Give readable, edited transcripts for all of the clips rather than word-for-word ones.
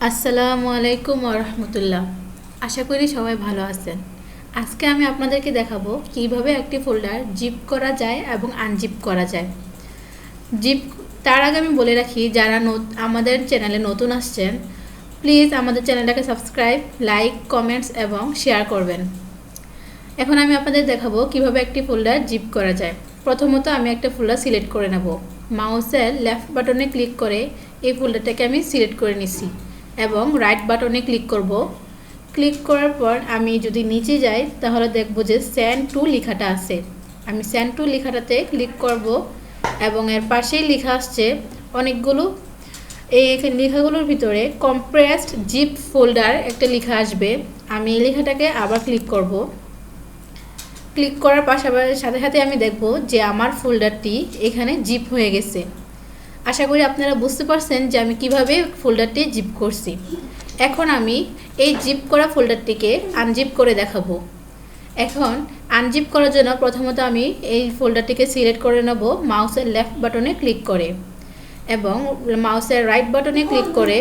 আসসালামু আলাইকুম ওয়া রাহমাতুল্লাহ। আশা করি সবাই ভালো আছেন। আজকে আমি আপনাদেরকে দেখাবো কিভাবে একটি ফোল্ডার জিপ করা যায় এবং আনজিপ করা যায়। জিপ তার আগে আমি বলে রাখি, যারা আমাদের চ্যানেলে নতুন আসছেন, প্লিজ আমাদের চ্যানেলটাকে সাবস্ক্রাইব, লাইক, কমেন্টস এবং শেয়ার করবেন। এখন আমি আপনাদের দেখাবো কিভাবে একটি ফোল্ডার জিপ করা যায়। প্রথমত আমি একটা ফোল্ডার সিলেক্ট করে নেব। মাউসের লেফট বাটনে ক্লিক করে এই ফোল্ডারটাকে আমি সিলেক্ট করে নিছি এবং রাইট বাটনে ক্লিক করব। ক্লিক করার পর আমি যদি নিচে যাই তাহলে দেখব যে সেন্ড টু লেখাটা আছে। আমি সেন্ড টু লেখাটাতে ক্লিক করব এবং এর পাশেই লেখা আসছে অনেকগুলো। এই লেখাগুলোর ভিতরে কম্প্রেসড জিপ ফোল্ডার একটা লেখা আসবে। আমি এই লেখাটাকে আবার ক্লিক করব। ক্লিক করার পাশাপাশি সাথে সাথে আমি দেখব যে আমার ফোল্ডারটি এখানে জিপ হয়ে গেছে। আশা করি আপনারা বুঝতে পারছেন যে আমি কিভাবে ফোল্ডারটি জিপ করছি। এখন আমি এই জিপ করা ফোল্ডারটিকে আনজিপ করে দেখাবো। এখন আনজিপ করার জন্য প্রথমত আমি এই ফোল্ডারটিকে সিলেক্ট করে নেব মাউসের লেফট বাটনে ক্লিক করে, এবং মাউসের রাইট বাটনে ক্লিক করে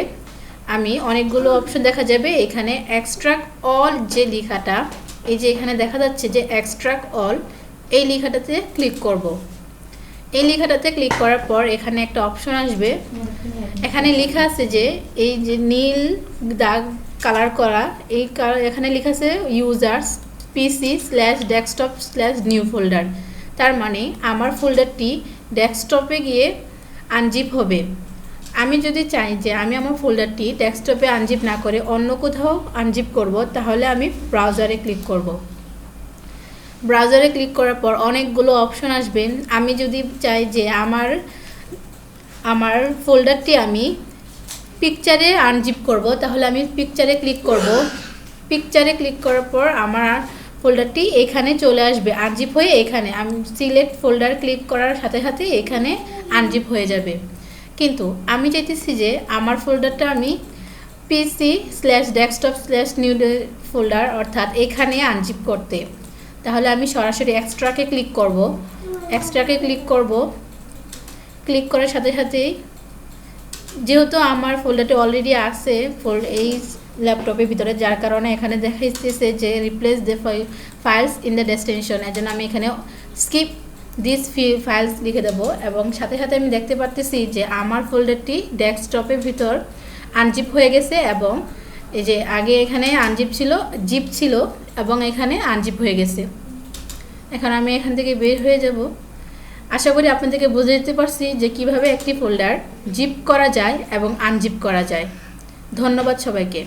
আমি অনেকগুলো অপশন দেখা যাবে। এখানে এক্সট্রাক্ট অল যে লেখাটা, এই যে এখানে দেখা যাচ্ছে যে এক্সট্রাক্ট অল, এই লেখাটাতে ক্লিক করব। এই লেখাটাতে ক্লিক করার পর এখানে একটা অপশন আসবে। এখানে লেখা আছে যে এই যে নীল দাগ কালার করা, এই এখানে লেখা আছে ইউজার্স pc/desktop/new ফোল্ডার। তার মানে আমার ফোল্ডারটি ডেস্কটপে গিয়ে আনজিপ হবে। আমি যদি চাই যে আমি আমার ফোল্ডারটি ডেস্কটপে আনজিপ না করে অন্য কোথাও আনজিপ করব, তাহলে আমি ব্রাউজারে ক্লিক করব। ব্রাউজারে ক্লিক করার পর অনেকগুলো অপশন আসবে। আমি যদি চাই যে আমার ফোল্ডারটি আমি পিকচারে আনজিপ করব, তাহলে আমি পিকচারে ক্লিক করব। পিকচারে ক্লিক করার পর আমার ফোল্ডারটি এখানে চলে আসবে আনজিপ হয়ে। এখানে আমি সিলেক্ট ফোল্ডার ক্লিক করার সাথে সাথে এখানে আনজিপ হয়ে যাবে। কিন্তু আমি চাইতেছি যে আমার ফোল্ডারটা আমি pc/desktop/new ফোল্ডার অর্থাৎ এখানে আনজিপ করতে। তাহলে আমি সরাসরি এক্সট্রাকে ক্লিক করব। এক্সট্রাকে ক্লিক করব। ক্লিক করার সাথে সাথেই যেহেতু আমার ফোল্ডারটি অলরেডি আছে এই ল্যাপটপের ভিতরে, যার কারণে এখানে দেখাইতেছে যে replace the files in the destination. এর জন্য আমি এখানে স্কিপ দিস ফাইলস লিখে দেবো, এবং সাথে সাথে আমি দেখতে পারতেছি যে আমার ফোল্ডারটি ডেস্কটপের ভিতর আনজিপ হয়ে গেছে, এবং এই যে আগে এখানে জিপ ছিল এবং এখানে আনজিপ হয়ে গেছে। এখন আমি এখান থেকে বের হয়ে যাব। আশা করি আপনাদেরকে বুঝে দিতে পারছি যে কিভাবে একটি ফোল্ডার জিপ করা যায় এবং আনজিপ করা যায়। ধন্যবাদ সবাইকে।